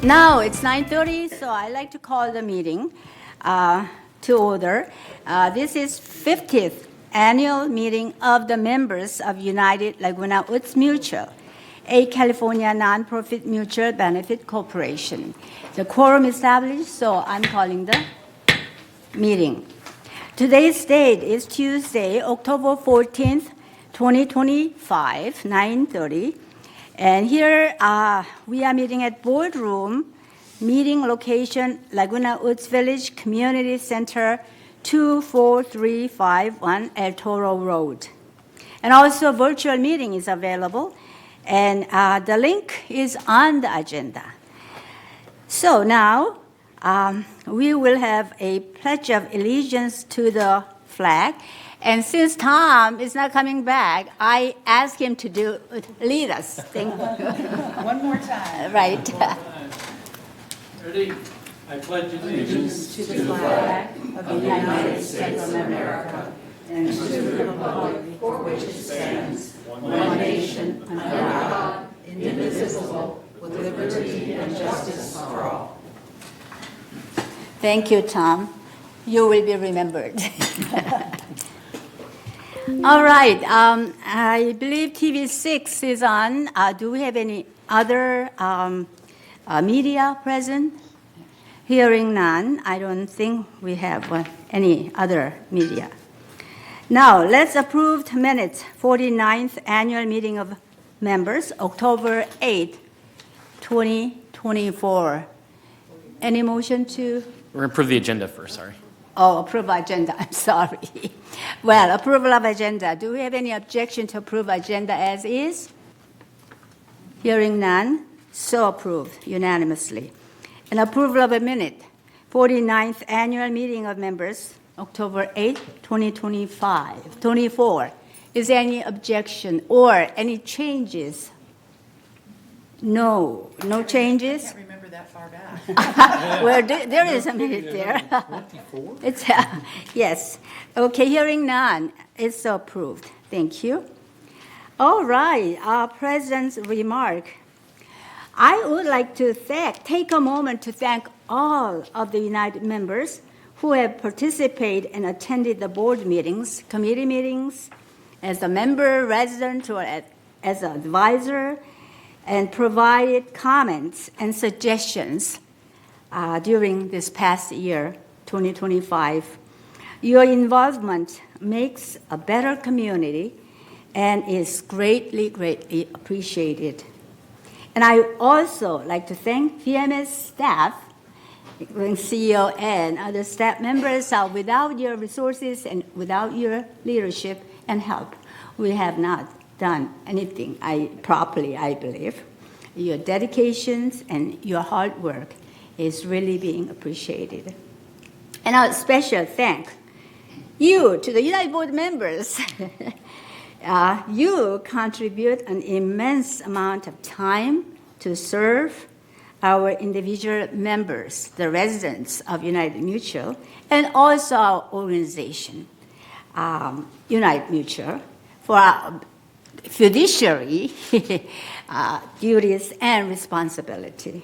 Now it's 9:30, so I'd like to call the meeting to order. This is 50th annual meeting of the members of United Laguna Woods Mutual, a California nonprofit mutual benefit corporation. The quorum established, so I'm calling the meeting. Today's date is Tuesday, October 14th, 2025, 9:30. And here we are meeting at Boardroom, meeting location Laguna Woods Village Community Center, 24351 El Toro Road. And also virtual meeting is available, and the link is on the agenda. So now we will have a pledge of allegiance to the flag. And since Tom is not coming back, I asked him to lead us. Thank you. One more time. Right. Ready? I pledge allegiance To the flag of the United States of America and to the republic for which it stands, one nation, under God, indivisible, with liberty and justice for all. Thank you, Tom. You will be remembered. All right. I believe TV6 is on. Do we have any other media present? Hearing none, I don't think we have any other media. Now, let's approve the minutes, 49th annual meeting of members, October 8th, 2024. Any motion to? We're going to approve the agenda first, sorry. Oh, approve agenda, I'm sorry. Well, approval of agenda. Do we have any objection to approve agenda as is? Hearing none, so approved unanimously. And approval of a minute, 49th annual meeting of members, October 8th, 2024. Is there any objection or any changes? No changes? I can't remember that far back. Well, there is a minute there. 24? It's yes. Okay, hearing none, it's approved. Thank you. All right, our president's remark. I would like to take a moment to thank all of the United members who have participated and attended the board meetings, committee meetings, as a member, resident, or as an advisor, and provided comments and suggestions during this past year, 2025. Your involvement makes a better community and is greatly, greatly appreciated. And I also like to thank VMS staff, including CEO and other staff members. Without your resources and without your leadership and help, we have not done anything properly, I believe. Your dedications and your hard work is really being appreciated. And a special thank you to the United Board members. You contribute an immense amount of time to serve our individual members, the residents of United Mutual, and also our organization, United Mutual, for our fiduciary duties and responsibility.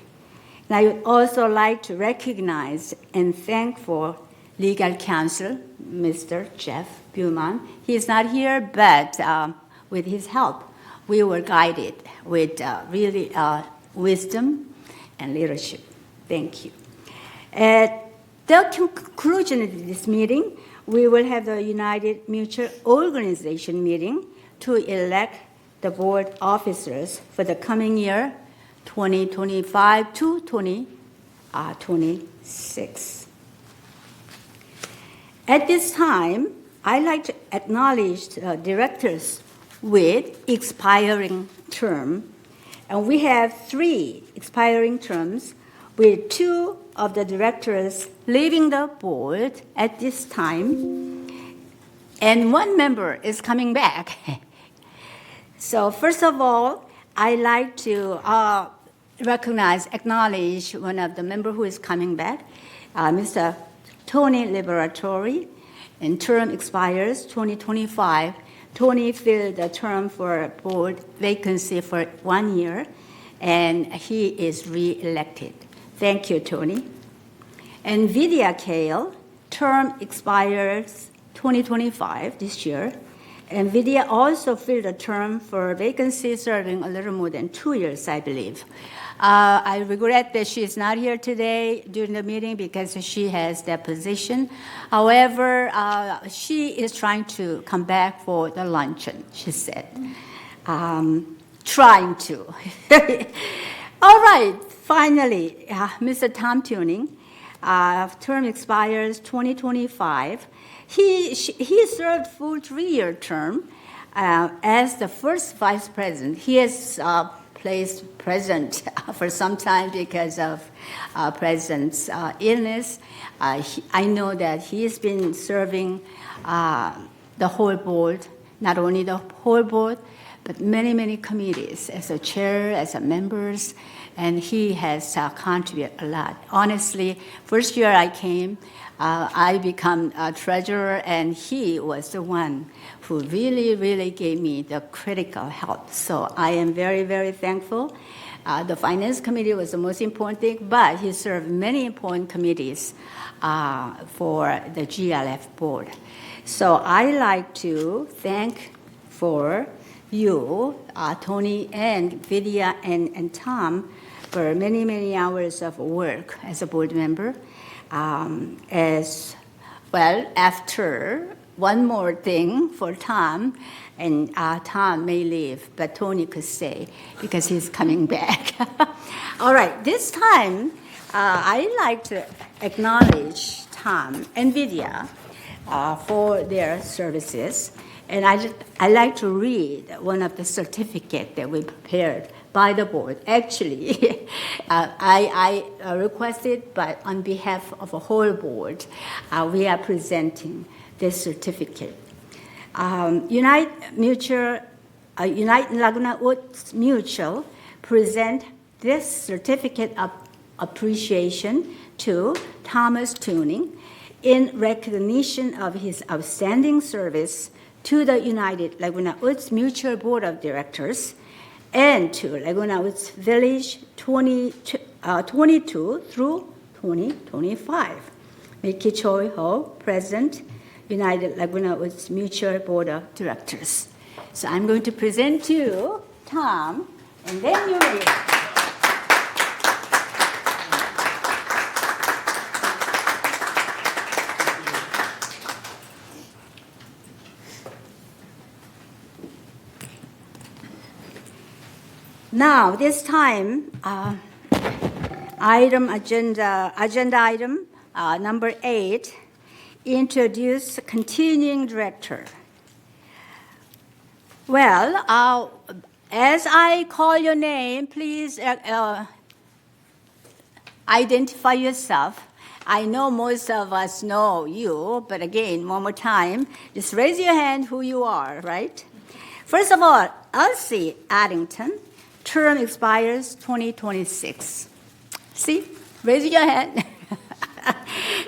And I would also like to recognize and thank for legal counsel, Mr. Jeff Buman. He's not here, but with his help, we were guided with really wisdom and leadership. Thank you. At the conclusion of this meeting, we will have the United Mutual Organization meeting to elect the board officers for the coming year, 2025 to 2026. At this time, I'd like to acknowledge the directors with expiring term. And we have 3 expiring terms with 2 of the directors leaving the board at this time. And 1 member is coming back. So first of all, I'd like to acknowledge one of the members who is coming back, Mr. Tony Liberatori, and term expires 2025. Tony filled the term for board vacancy for 1 year, and he is re-elected. Thank you, Tony. And Vidya Kale, term expires 2025 this year. And Vidya also filled a term for vacancy serving a little more than 2 years, I believe. I regret that she is not here today during the meeting because she has that position. However, she is trying to come back for the luncheon, she said. Trying to. All right, finally, Mr. Tom Tuning, term expires 2025. He served full 3-year term as the first vice president. He has placed president for some time because of president's illness. I know that he has been serving the whole board, not only the whole board, but many, many committees as a chair, as a members, and he has contributed a lot. Honestly, first year I came, I become a treasurer, and he was the one who really, really gave me the critical help. So I am very, very thankful. The finance committee was the most important thing, but he served many important committees for the GLF board. So I like to thank for you, Tony and Vidya and Tom, for many, many hours of work as a board member. As well, after one more thing for Tom, and Tom may leave, but Tony could stay because he's coming back. All right, this time I'd like to acknowledge Tom and Vidya for their services. And I'd like to read one of the certificates that we prepared by the board. Actually, I requested, but on behalf of the whole board, we are presenting this certificate. United Laguna Woods Mutual present this certificate of appreciation to Thomas Tuning in recognition of his outstanding service to the United Laguna Woods Mutual Board of Directors and to Laguna Woods Village 22 through 2025. Mickey Choi Ho, President, United Laguna Woods Mutual Board of Directors. So I'm going to present to you, Tom, and then you read. Now, this time, agenda item number 8, introduce continuing director. Well, as I call your name, please identify yourself. I know most of us know you, but again, one more time, just raise your hand who you are, right? First of all, Elsie Addington. Term expires 2026. See? Raise your hand.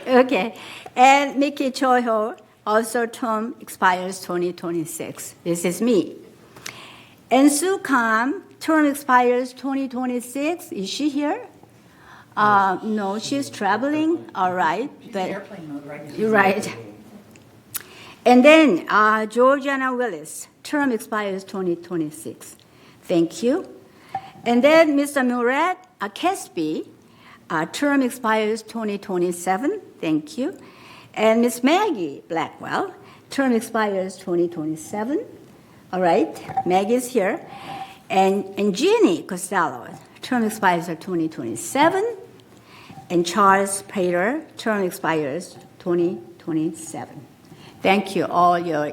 Okay. And Mickey Choi Ho, also term expires 2026. This is me. And Sue Kam, term expires 2026. Is she here? No, she's traveling. All right. She's in airplane mode right now. You're right. And then Georgiana Willis, term expires 2026. Thank you. And then Mr. Murat Kesby, term expires 2027. Thank you. And Miss Maggie Blackwell, term expires 2027. All right, Maggie's here. And Jeannie Costello, term expires 2027. And Charles Prater, term expires 2027. Thank you, all your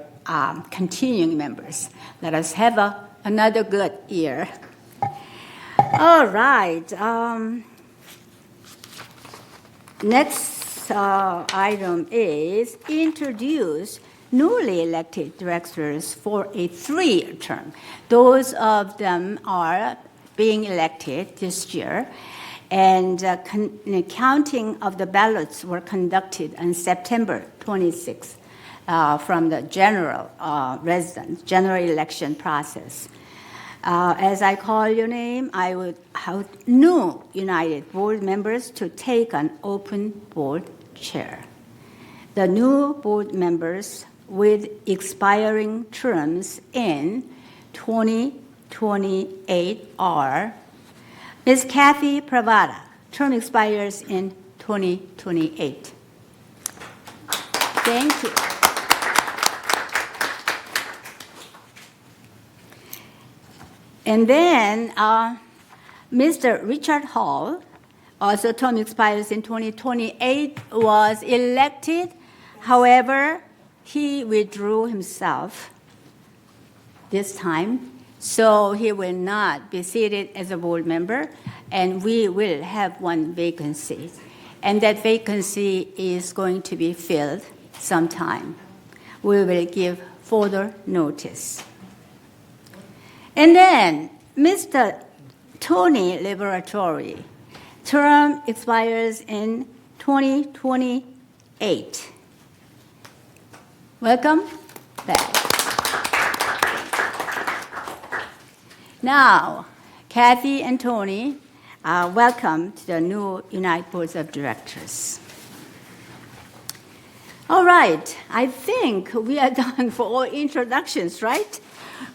continuing members. Let us have another good year. All right. Next item is introduce newly elected directors for a 3-year term. Those of them are being elected this year, and the counting of the ballots were conducted on September 26th from the general election process. As I call your name, I would have new United board members to take an open board chair. The new board members with expiring terms in 2028 are Ms. Kathy Pravada, term expires in 2028. Thank you. And then Mr. Richard Hall, also term expires in 2028, was elected. However, he withdrew himself this time, so he will not be seated as a board member, and we will have one vacancy. And that vacancy is going to be filled sometime. We will give further notice. And then Mr. Tony Liberatore, term expires in 2028. Welcome back. Now, Kathy and Tony, welcome to the new United Boards of Directors. All right, I think we are done for all introductions, right?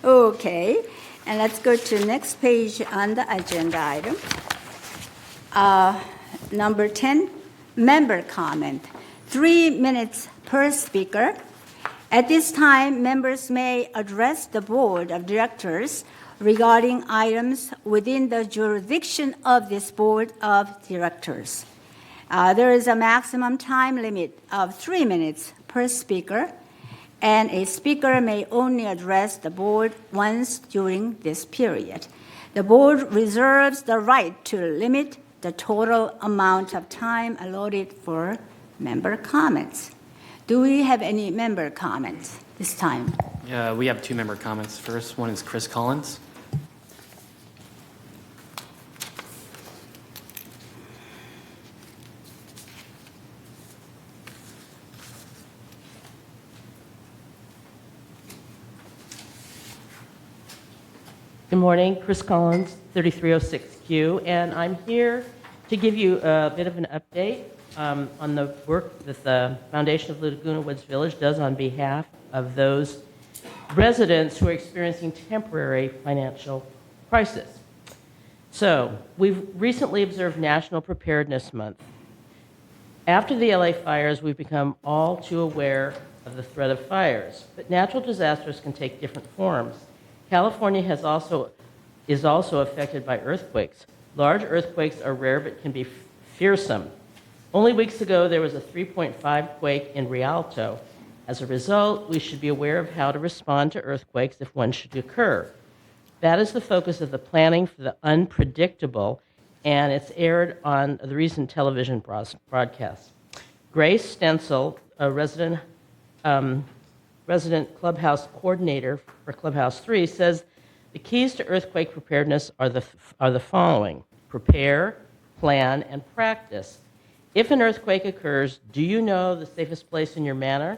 Okay, and let's go to the next page on the agenda item. Number 10, member comment. 3 minutes per speaker. At this time, members may address the board of directors regarding items within the jurisdiction of this board of directors. There is a maximum time limit of 3 minutes per speaker, and a speaker may only address the board once during this period. The board reserves the right to limit the total amount of time allotted for member comments. Do we have any member comments this time? We have 2 member comments. First one is Chris Collins. Good morning, Chris Collins, 3306Q, and I'm here to give you a bit of an update on the work that the Foundation of Laguna Woods Village does on behalf of those residents who are experiencing temporary financial crisis. So, we've recently observed National Preparedness Month. After the LA fires, we've become all too aware of the threat of fires, but natural disasters can take different forms. California is also affected by earthquakes. Large earthquakes are rare but can be fearsome. Only weeks ago, there was a 3.5 quake in Rialto. As a result, we should be aware of how to respond to earthquakes if one should occur. That is the focus of the Planning for the Unpredictable, and it's aired on the recent television broadcast. Grace Stencil, a resident Clubhouse coordinator for Clubhouse 3, says the keys to earthquake preparedness are the following: prepare, plan, and practice. If an earthquake occurs, do you know the safest place in your manor?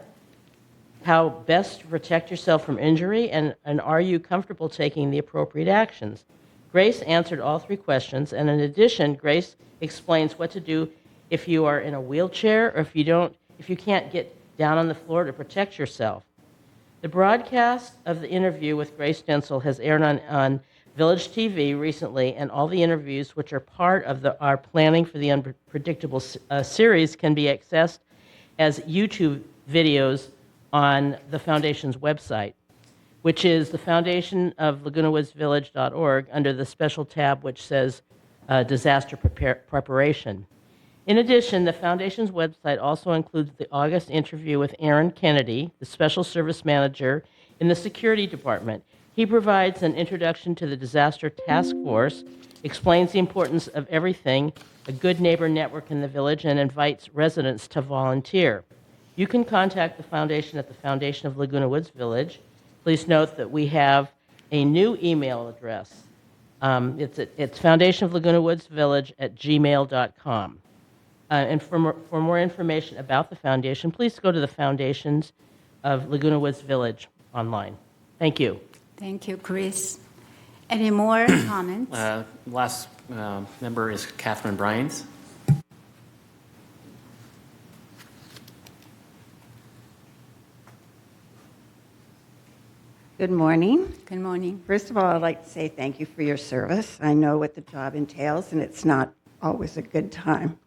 How best to protect yourself from injury, and are you comfortable taking the appropriate actions? Grace answered all 3 questions, and in addition, Grace explains what to do if you are in a wheelchair or if you can't get down on the floor to protect yourself. The broadcast of the interview with Grace Stencil has aired on Village TV recently, and all the interviews, which are part of our Planning for the Unpredictable series, can be accessed as YouTube videos on the Foundation's website, which is the foundationoflagunawoodsvillage.org under the special tab which says Disaster Preparation. In addition, the Foundation's website also includes the August interview with Aaron Kennedy, the Special Service Manager in the Security Department. He provides an introduction to the Disaster Task Force, explains the importance of everything, a good neighbor network in the village, and invites residents to volunteer. You can contact the Foundation at the Foundation of Laguna Woods Village. Please note that we have a new email address. It's foundationoflagunawoodsvillage@gmail.com. And for more information about the Foundation, please go to the Foundations of Laguna Woods Village online. Thank you. Thank you, Chris. Any more comments? Last member is Catherine Bryans. Good morning. Good morning. First of all, I'd like to say thank you for your service. I know what the job entails, and it's not always a good time.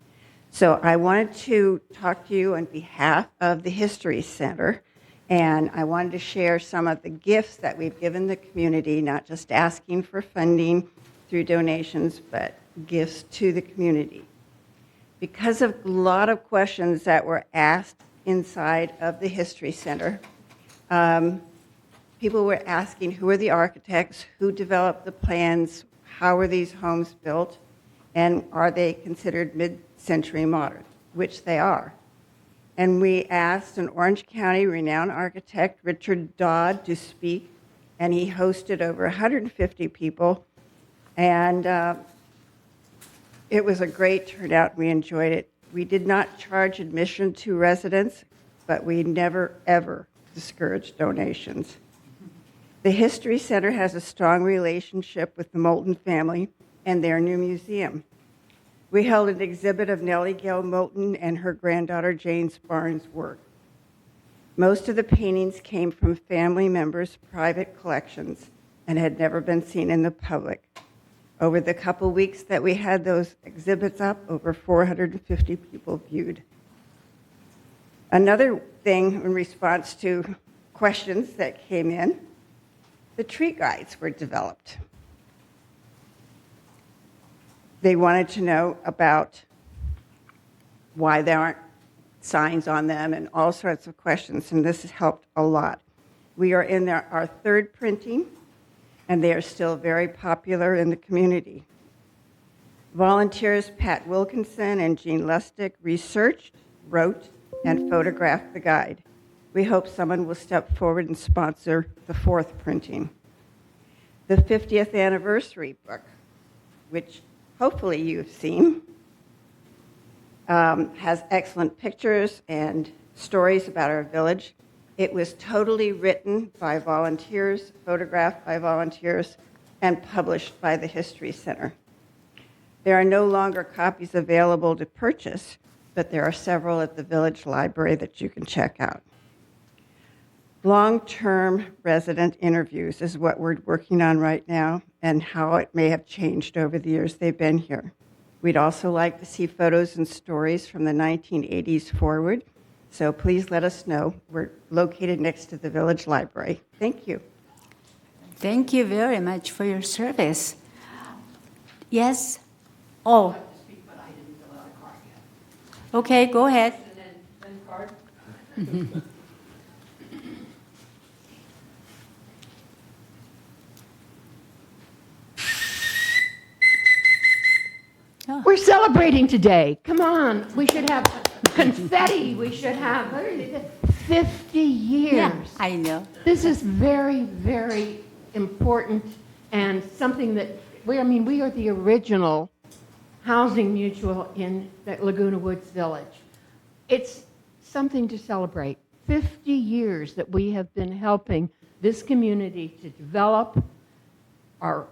So I wanted to talk to you on behalf of the History Center, and I wanted to share some of the gifts that we've given the community, not just asking for funding through donations, but gifts to the community. Because of a lot of questions that were asked inside of the History Center, people were asking who are the architects, who developed the plans, how were these homes built, and are they considered mid-century modern, which they are. And we asked an Orange County renowned architect, Richard Dodd, to speak, and he hosted over 150 people, and it was a great turnout. We enjoyed it. We did not charge admission to residents, but we never, ever discouraged donations. The History Center has a strong relationship with the Moulton family and their new museum. We held an exhibit of Nellie Gail Moulton and her granddaughter Jane's Barnes' work. Most of the paintings came from family members' private collections and had never been seen in the public. Over the couple weeks that we had those exhibits up, over 450 people viewed. Another thing in response to questions that came in, the tree guides were developed. They wanted to know about why there aren't signs on them and all sorts of questions, and this has helped a lot. We are in our third printing, and they are still very popular in the community. Volunteers Pat Wilkinson and Jean Lustig researched, wrote, and photographed the guide. We hope someone will step forward and sponsor the fourth printing. The 50th anniversary book, which hopefully you've seen, has excellent pictures and stories about our village. It was totally written by volunteers, photographed by volunteers, and published by the History Center. There are no longer copies available to purchase, but there are several at the village library that you can check out. Long-term resident interviews is what we're working on right now and how it may have changed over the years they've been here. We'd also like to see photos and stories from the 1980s forward, so please let us know. We're located next to the village library. Thank you. Thank you very much for your service. Yes? Oh. Okay, go ahead. We're celebrating today. Come on. We should have confetti. We should have 50 years. Yeah, I know. This is very, very important and something that we are the original housing mutual in the Laguna Woods Village. It's something to celebrate. 50 years that we have been helping this community to develop, our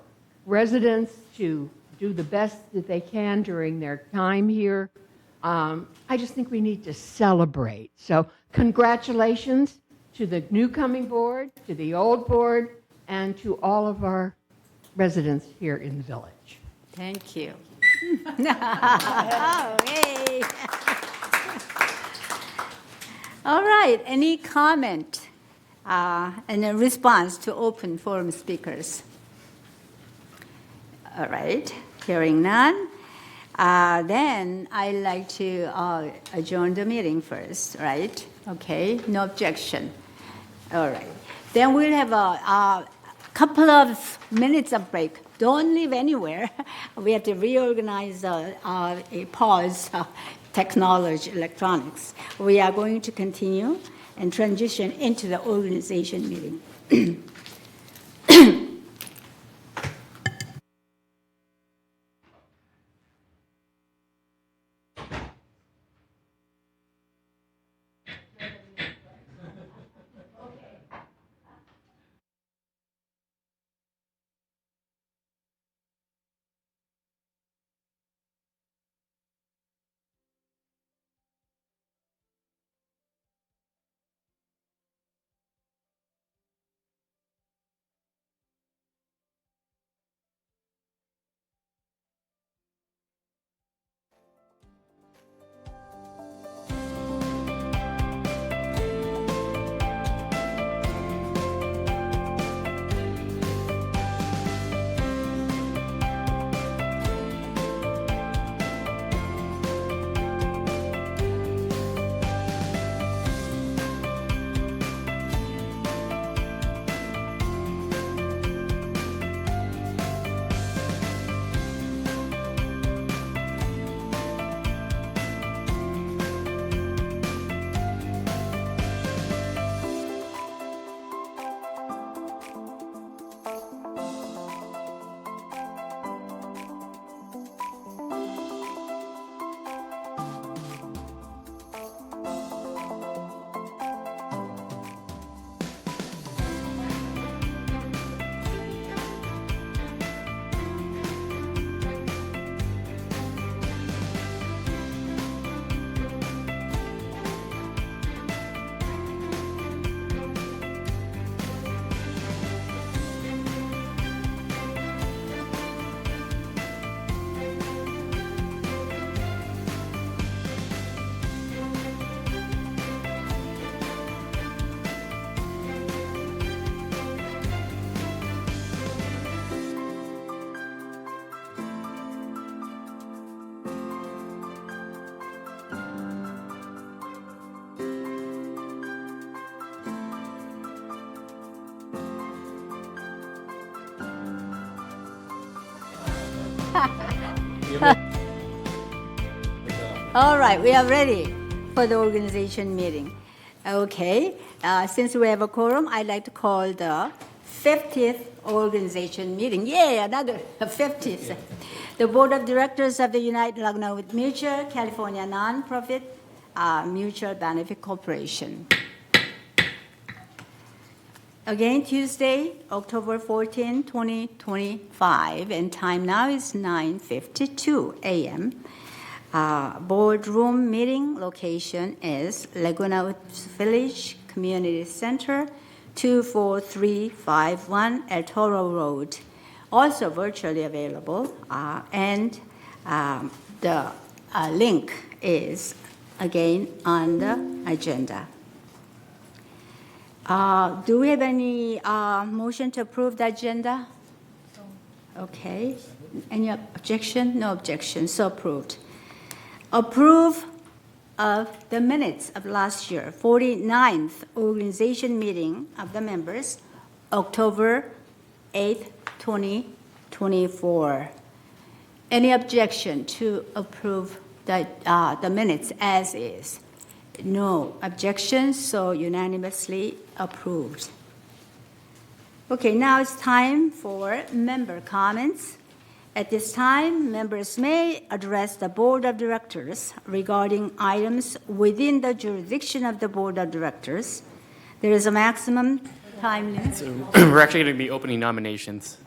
residents to do the best that they can during their time here. I just think we need to celebrate. So congratulations to the new coming board, to the old board, and to all of our residents here in the village. Thank you. Oh, yay. All right, any comment and a response to open forum speakers? All right, hearing none. Then I'd like to adjourn the meeting first, right? Okay, no objection. All right. Then we'll have a couple of minutes of break. Don't leave anywhere. We have to reorganize a pause technology, electronics. We are going to continue and transition into the organization meeting. All right, we are ready for the organization meeting. Okay, since we have a quorum, I'd like to call the 50th organization meeting. Yay, another 50th. The Board of Directors of the United Laguna Mutual California Nonprofit Mutual Benefit Corporation. Again, Tuesday, October 14, 2025, and time now is 9:52 a.m. Boardroom meeting location is Laguna Woods Village Community Center, 24351 El Toro Road. Also virtually available, and the link is again on the agenda. Do we have any motion to approve the agenda? Okay. Any objection? No objection. So approved. Approve of the minutes of last year, 49th organization meeting of the members, October 8th, 2024. Any objection to approve the minutes as is? No objections, so unanimously approved. Okay, now it's time for member comments. At this time, members may address the Board of Directors regarding items within the jurisdiction of the Board of Directors. There is a maximum time limit. So we're actually going to be opening nominations.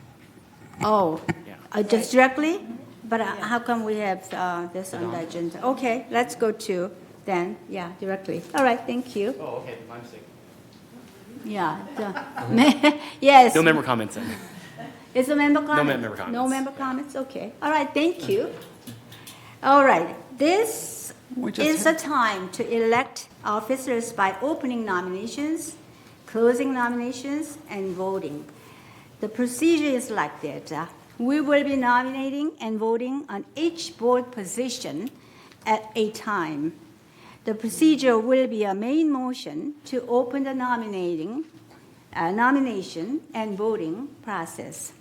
Oh, Yeah. just directly? But how come we have this on the agenda? Okay, let's go to then, yeah, directly. All right, thank you. Oh, okay. My mistake. Yeah. Yes. No member comments then. Is a member comment? member comments. No member comments? Okay. All right, thank you. All right, this is the time to elect officers by opening nominations, closing nominations, and voting. The procedure is like that. We will be nominating and voting on each board position at a time. The procedure will be a main motion to open the nomination and voting process.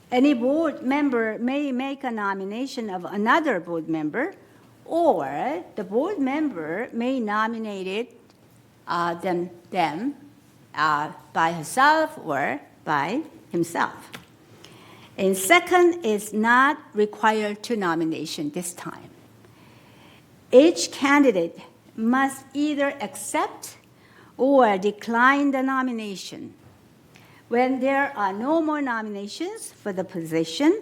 Any board member may make a nomination of another board member, or the board member may nominate them by herself or by himself. And second is not required to nomination this time. Each candidate must either accept or decline the nomination. When there are no more nominations for the position,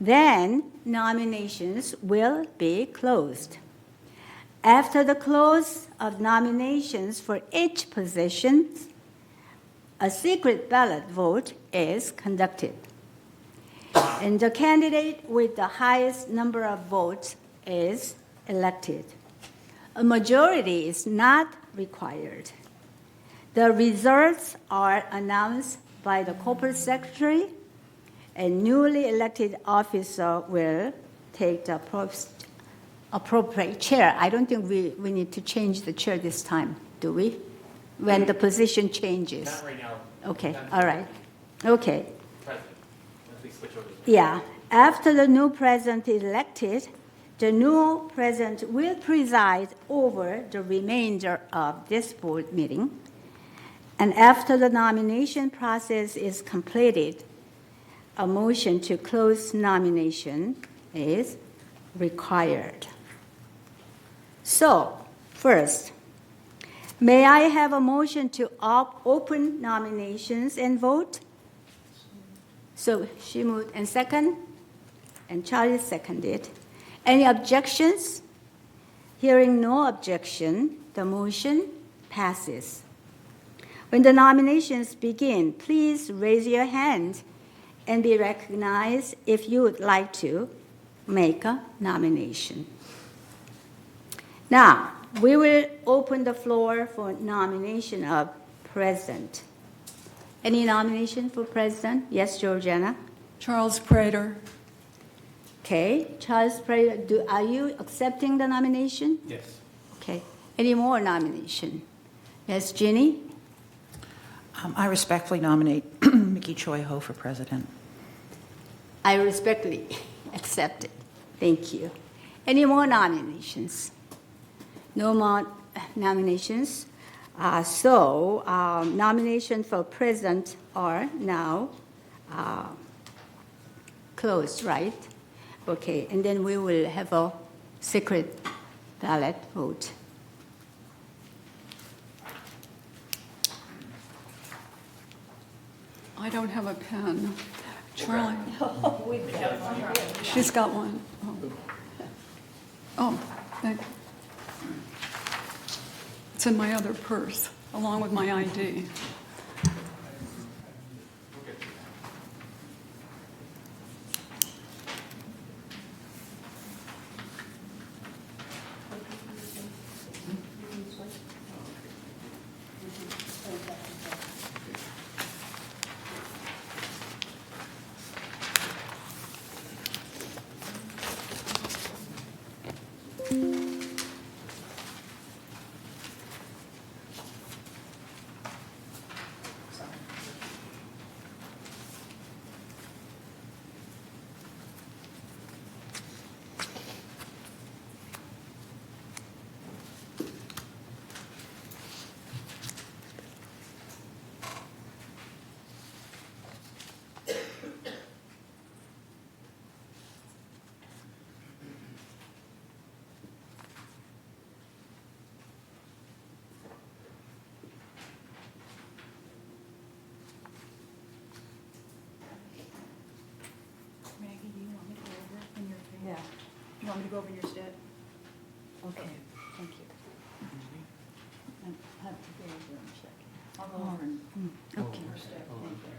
then nominations will be closed. After the close of nominations for each position, a secret ballot vote is conducted. And the candidate with the highest number of votes is elected. A majority is not required. The results are announced by the corporate secretary, and newly elected officer will take the appropriate chair. I don't think we need to change the chair this time, do we? When the position changes. Not right now. Okay, all right. Okay. President. Once we switch over. Yeah, after the new president is elected, the new president will preside over the remainder of this board meeting. And after the nomination process is completed, a motion to close nomination is required. So, first, may I have a motion to open nominations and vote? So she moved, and second, and Charlie seconded. Any objections? Hearing no objection, the motion passes. When the nominations begin, please raise your hand and be recognized if you would like to make a nomination. Now, we will open the floor for nomination of president. Any nomination for president? Yes, Georgiana? Charles Prater. Okay, Charles Prater, are you accepting the nomination? Yes. Okay, any more nomination? Yes, Ginny? I respectfully nominate Mickey Choi Ho for president. I respectfully accept it. Thank you. Any more nominations? No more nominations. So nominations for president are now closed, right? Okay, and then we will have a secret ballot vote. I don't have a pen. Charlie? She's got one. Oh, thank you. It's in my other purse, along with my ID. Maggie, do you want me to go over in your thing? Yeah. You want me to go over in your stead? Okay, thank you. I have to go over and check. I'll go over and. Okay. Your stead, thank you.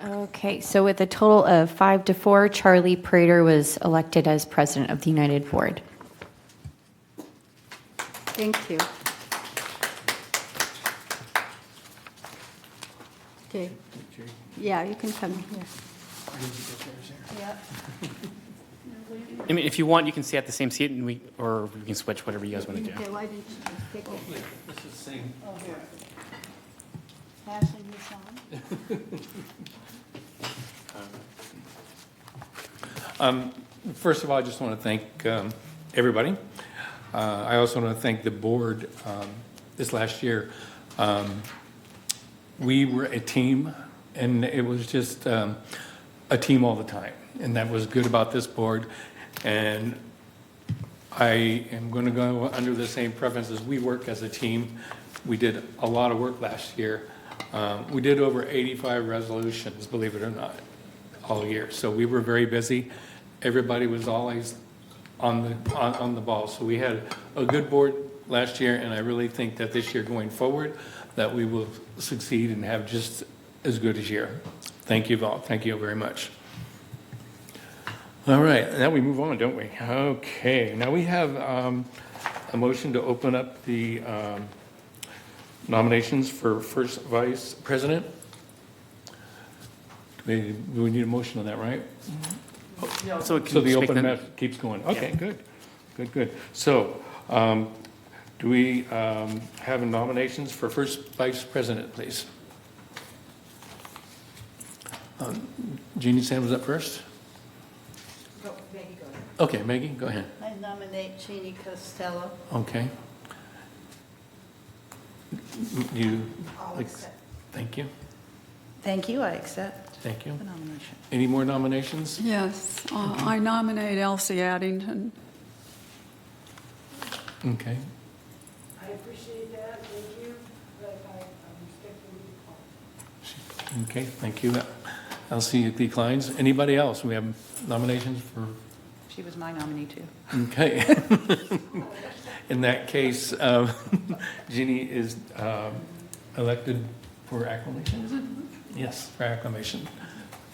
Okay, so with a total of 5-4, Charlie Prater was elected as president of the United Board. Thank you. Okay. Yeah, you can come here. I mean, if you want, you can stay at the same seat, and or we can switch, whatever you guys want to do. Okay, why don't you just take it? Passing this on? First of all, I just want to thank everybody. I also want to thank the board. This last year, we were a team, and it was just a team all the time. And that was good about this board. And I am going to go under the same preferences. We work as a team. We did a lot of work last year. We did over 85 resolutions, believe it or not, all year. So we were very busy. Everybody was always on the ball. So we had a good board last year, and I really think that this year going forward, that we will succeed and have just as good a year. Thank you all. Thank you very much. All right, now we move on, don't we? Okay, now we have a motion to open up the nominations for first vice president. Do we need a motion on that, right? So, it can So the just make open the- mess keeps going. Okay, good. So do we have nominations for first vice president, please? Jeannie Sand was up first? Go, Maggie, go ahead. Okay, Maggie, go ahead. I nominate Jeannie Costello. Okay. You, I'll accept. thank you, Thank you, I accept thank you. the nomination. Any more nominations? Yes, I nominate Elsie Addington. Okay. I appreciate that, thank you, but I respectfully decline. Okay, thank you. Elsie declines. Anybody else? We have nominations for, She was my nominee, too. okay. In that case, Jeannie is elected for acclamation, is it? Yes, for acclamation.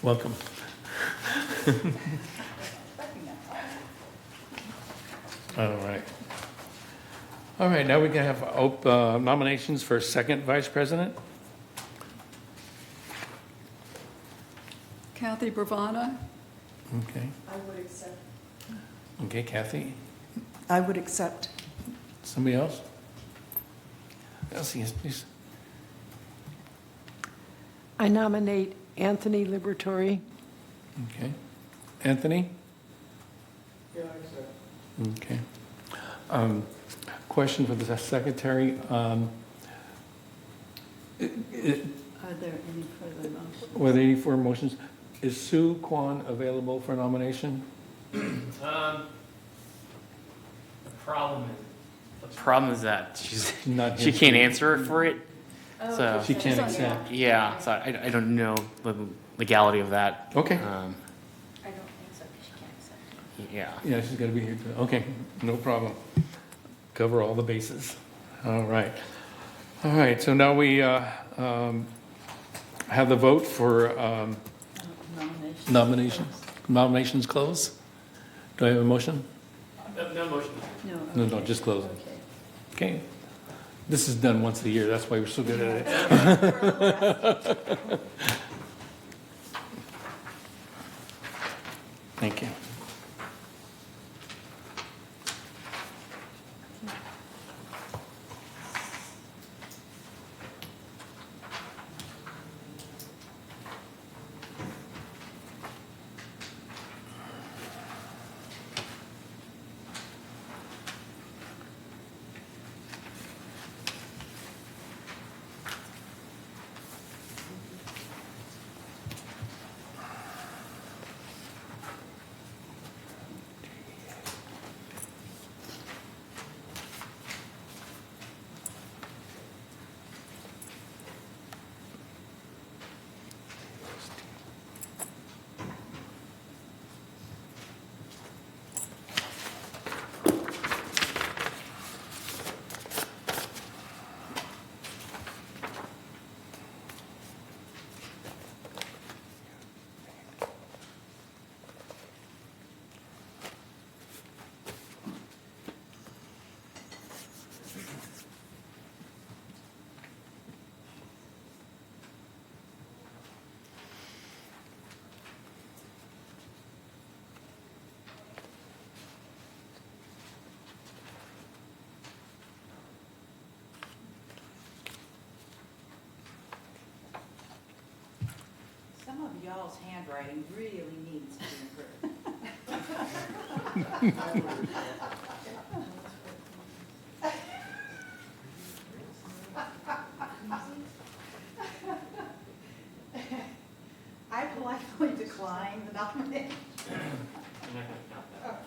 Welcome. All right. All right, now we can have nominations for second vice president. Kathy Bravana. Okay. I would accept. Okay, Kathy. I would accept. Somebody else? Elsie, yes, please. I nominate Anthony Liberatore. Okay. Anthony? Yeah, I accept. Okay. Question for the secretary. Are there any further motions? Were there any further motions? Is Sue Kwan available for nomination? The problem is that Not she here. can't answer for it. So She can't accept. yeah, so I don't know the legality of that. Okay. I don't think so, because she can't accept. Yeah. Yeah, she's got to be here. Okay, no problem. Cover all the bases. All right. All right, so now we have the vote for nominations. Nominations closed. Do I have a motion? No motion. No, just close it. Okay. This is done once a year, that's why we're so good at it. Thank you. Some of y'all's handwriting really needs to be improved. I politely decline the nomination. Okay.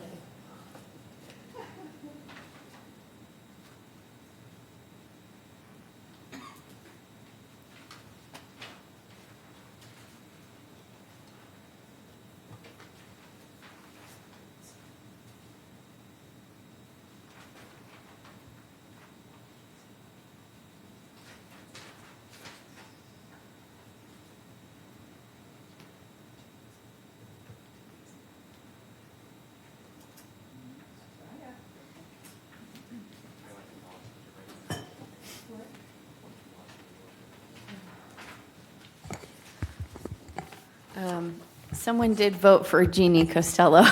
Someone did vote for Jeannie Costello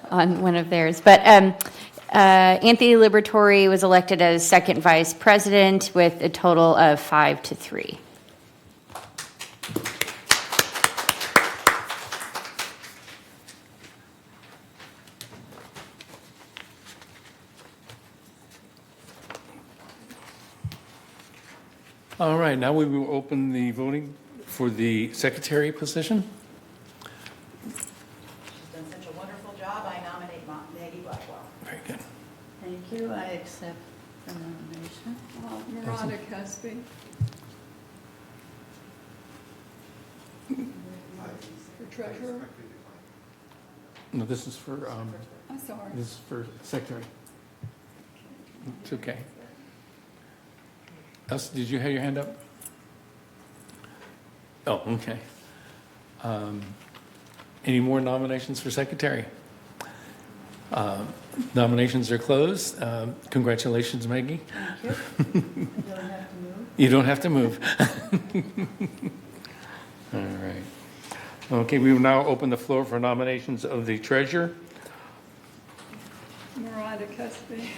on one of theirs, but Anthony Liberatore was elected as second vice president with a total of 5-3. All right, now we will open the voting for the secretary position. She's done such a wonderful job, I nominate Maggie Blackwell. Very good. Thank you, I accept the nomination. Miranda Cusby. treasurer? No, this is for, I'm sorry. this is for secretary. It's okay. Elsa, did you have your hand up? Oh, okay. Any more nominations for secretary? Nominations are closed. Congratulations, Maggie. You don't have to move. All right. Okay, we will now open the floor for nominations of the treasurer. Mariah Cusby.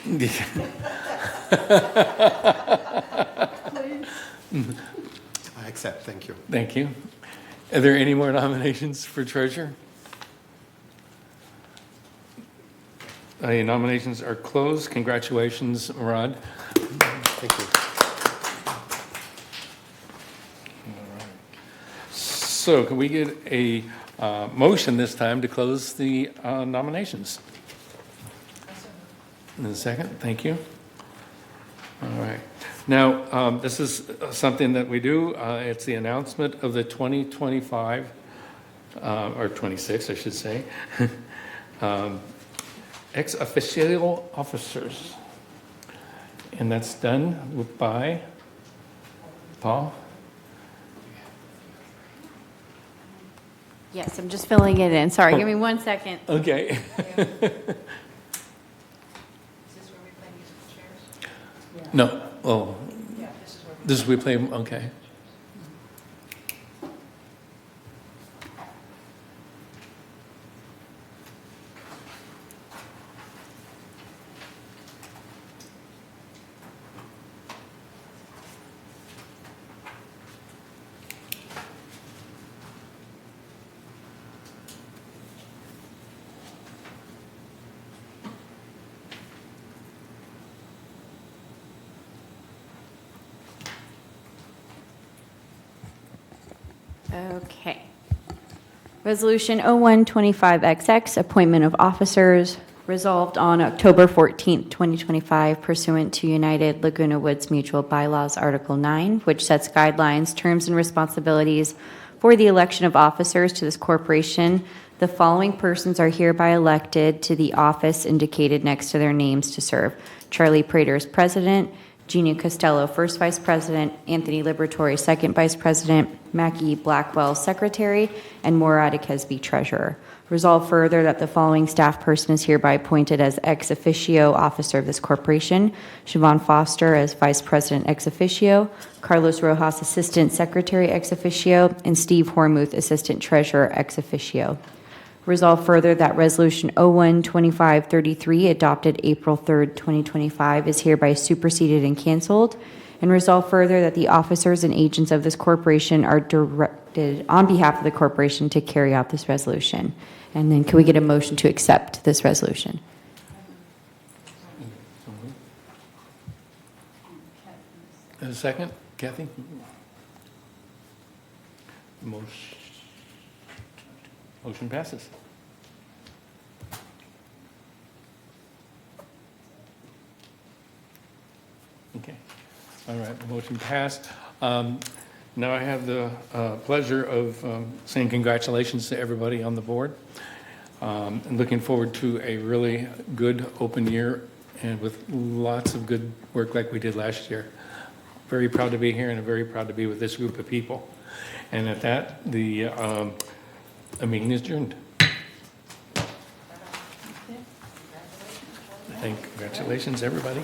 Please. I accept, thank you. Thank you. Are there any more nominations for treasurer? Nominations are closed. Congratulations, Murad. Thank you. All right. So can we get a motion this time to close the nominations? In a second, thank you. All right. Now, this is something that we do. It's the announcement of the 2025, or 26, I should say, ex officio officers. And that's done by Paul. Yes, I'm just filling it in. Sorry, give me 1 second. Okay. Is this where we play musical chairs? No, oh, Yeah, this is where we. this is we play, okay. Okay. Resolution 0125XX, appointment of officers, resolved on October 14th, 2025, pursuant to United Laguna Woods Mutual Bylaws, Article 9, which sets guidelines, terms, and responsibilities for the election of officers to this corporation. The following persons are hereby elected to the office indicated next to their names to serve: Charlie Prater as president, Gina Costello, first vice president, Anthony Liberatore, second vice president, Mackie Blackwell, secretary, and Maura Kesby, treasurer. Resolve further that the following staff person is hereby appointed as ex officio officer of this corporation: Siobhan Foster as vice president ex officio, Carlos Rojas, assistant secretary ex officio, and Steve Hormuth, assistant treasurer ex officio. Resolve further that Resolution 012533, adopted April 3rd, 2025, is hereby superseded and canceled. And resolve further that the officers and agents of this corporation are directed on behalf of the corporation to carry out this resolution. And then can we get a motion to accept this resolution? A second, Kathy? Motion passes. Okay. All right, the motion passed. Now I have the pleasure of saying congratulations to everybody on the board. And looking forward to a really good open year and with lots of good work like we did last year. Very proud to be here and very proud to be with this group of people. And at that, the meeting is adjourned. Congratulations, everybody.